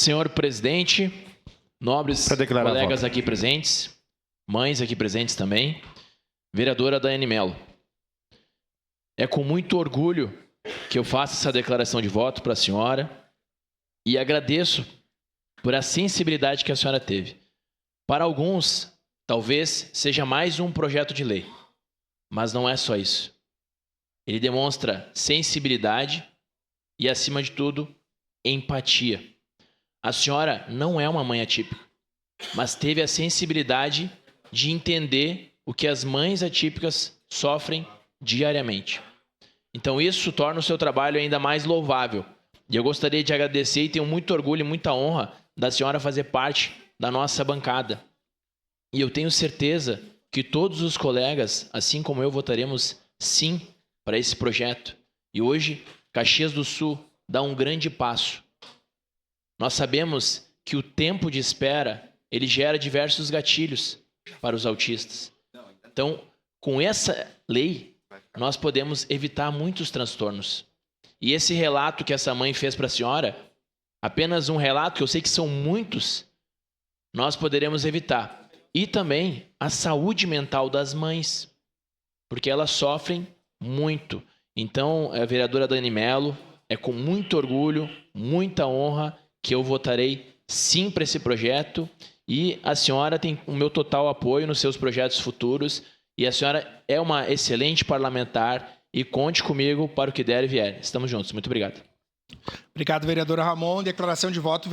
senhor presidente, nobres colegas aqui presentes, mães aqui presentes também, vereadora Daiane Mello. É com muito orgulho que eu faço essa declaração de voto para a senhora e agradeço por a sensibilidade que a senhora teve. Para alguns, talvez seja mais um projeto de lei, mas não é só isso. Ele demonstra sensibilidade e, acima de tudo, empatia. A senhora não é uma mãe atípica, mas teve a sensibilidade de entender o que as mães atípicas sofrem diariamente. Então isso torna o seu trabalho ainda mais louvável. E eu gostaria de agradecer e tenho muito orgulho e muita honra da senhora fazer parte da nossa bancada. E eu tenho certeza que todos os colegas, assim como eu, votaremos sim para esse projeto. E hoje, Caxias do Sul dá um grande passo. Nós sabemos que o tempo de espera, ele gera diversos gatilhos para os autistas. Então, com essa lei, nós podemos evitar muitos transtornos. E esse relato que essa mãe fez para a senhora, apenas um relato, que eu sei que são muitos, nós poderemos evitar. E também a saúde mental das mães, porque elas sofrem muito. Então, a vereadora Daiane Mello, é com muito orgulho, muita honra, que eu votarei sim para esse projeto. E a senhora tem o meu total apoio nos seus projetos futuros. E a senhora é uma excelente parlamentar e conte comigo para o que der e vier. Estamos juntos. Muito obrigado. Obrigado, vereadora Ramon. Declaração de voto.